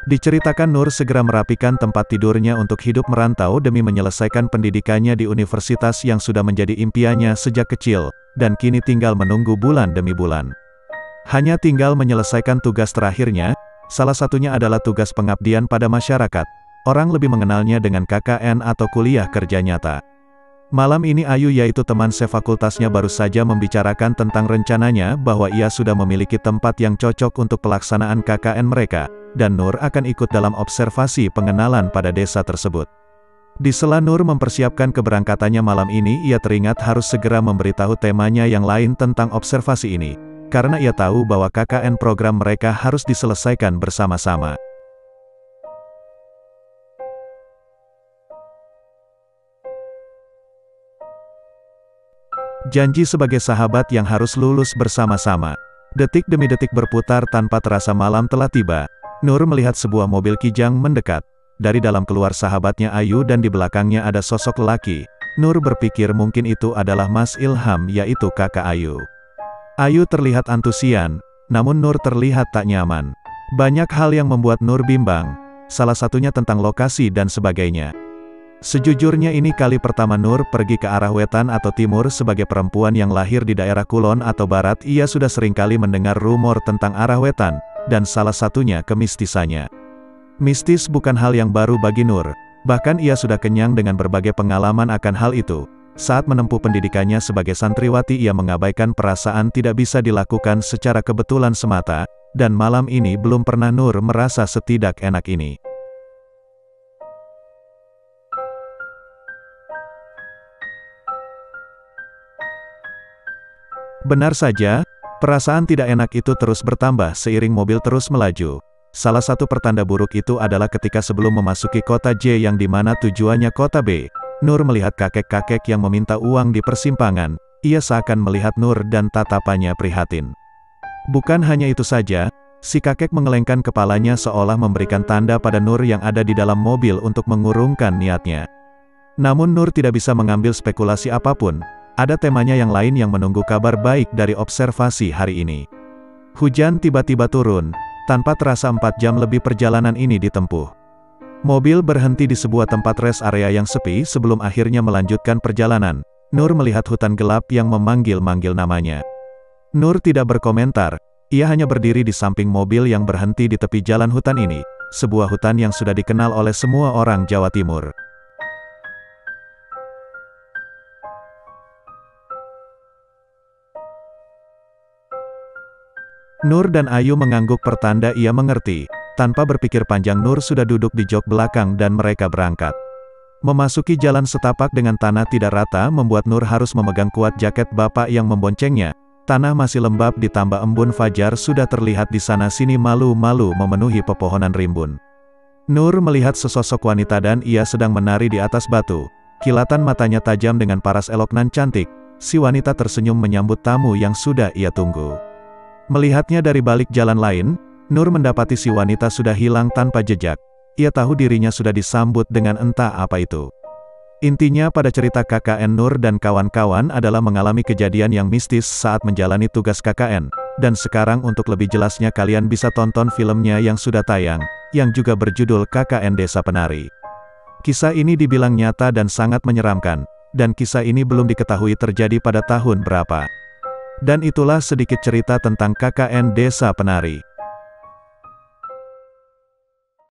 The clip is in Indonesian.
Diceritakan Nur segera merapikan tempat tidurnya untuk hidup merantau demi menyelesaikan pendidikannya di universitas yang sudah menjadi impiannya sejak kecil, dan kini tinggal menunggu bulan demi bulan. Hanya tinggal menyelesaikan tugas terakhirnya, salah satunya adalah tugas pengabdian pada masyarakat. Orang lebih mengenalnya dengan KKN atau kuliah kerja nyata. Malam ini Ayu yaitu teman sefakultasnya baru saja membicarakan tentang rencananya bahwa ia sudah memiliki tempat yang cocok untuk pelaksanaan KKN mereka, dan Nur akan ikut dalam observasi pengenalan pada desa tersebut. Di sela Nur mempersiapkan keberangkatannya malam ini, ia teringat harus segera memberitahu temanya yang lain tentang observasi ini, karena ia tahu bahwa KKN program mereka harus diselesaikan bersama-sama. Janji sebagai sahabat yang harus lulus bersama-sama. Detik demi detik berputar tanpa terasa malam telah tiba. Nur melihat sebuah mobil kijang mendekat. Dari dalam keluar sahabatnya Ayu dan di belakangnya ada sosok lelaki. Nur berpikir mungkin itu adalah Mas Ilham, yaitu kakak Ayu. Ayu terlihat antusian, namun Nur terlihat tak nyaman. Banyak hal yang membuat Nur bimbang, salah satunya tentang lokasi dan sebagainya. Sejujurnya ini kali pertama Nur pergi ke arah wetan atau timur. Sebagai perempuan yang lahir di daerah kulon atau barat, ia sudah seringkali mendengar rumor tentang arah wetan, dan salah satunya kemistisannya. Mistis bukan hal yang baru bagi Nur, bahkan ia sudah kenyang dengan berbagai pengalaman akan hal itu. Saat menempuh pendidikannya sebagai santriwati, ia mengabaikan perasaan tidak bisa dilakukan secara kebetulan semata, dan malam ini belum pernah Nur merasa setidak enak ini. Benar saja, perasaan tidak enak itu terus bertambah seiring mobil terus melaju. Salah satu pertanda buruk itu adalah ketika sebelum memasuki kota J yang dimana tujuannya kota B, Nur melihat kakek-kakek yang meminta uang di persimpangan. Ia seakan melihat Nur dan tatapannya prihatin. Bukan hanya itu saja, si kakek mengelengkan kepalanya seolah memberikan tanda pada Nur yang ada di dalam mobil untuk mengurungkan niatnya. Namun Nur tidak bisa mengambil spekulasi apapun. Ada temanya yang lain yang menunggu kabar baik dari observasi hari ini. Hujan tiba-tiba turun, tanpa terasa 4 jam lebih perjalanan ini ditempuh. Mobil berhenti di sebuah tempat rest area yang sepi sebelum akhirnya melanjutkan perjalanan. Nur melihat hutan gelap yang memanggil-manggil namanya. Nur tidak berkomentar, ia hanya berdiri di samping mobil yang berhenti di tepi jalan hutan ini, sebuah hutan yang sudah dikenal oleh semua orang Jawa Timur. Nur dan Ayu mengangguk pertanda ia mengerti. Tanpa berpikir panjang Nur sudah duduk di jok belakang dan mereka berangkat. Memasuki jalan setapak dengan tanah tidak rata membuat Nur harus memegang kuat jaket bapak yang memboncengnya. Tanah masih lembab ditambah embun fajar sudah terlihat di sana-sini malu-malu memenuhi pepohonan rimbun. Nur melihat sesosok wanita dan ia sedang menari di atas batu. Kilatan matanya tajam dengan paras elok nan cantik. Si wanita tersenyum menyambut tamu yang sudah ia tunggu. Melihatnya dari balik jalan lain, Nur mendapati si wanita sudah hilang tanpa jejak. Ia tahu dirinya sudah disambut dengan entah apa itu. Intinya pada cerita KKN Nur dan kawan-kawan adalah mengalami kejadian yang mistis saat menjalani tugas KKN. Dan sekarang untuk lebih jelasnya kalian bisa tonton filmnya yang sudah tayang, yang juga berjudul KKN Desa Penari. Kisah ini dibilang nyata dan sangat menyeramkan, dan kisah ini belum diketahui terjadi pada tahun berapa. Dan itulah sedikit cerita tentang KKN Desa Penari.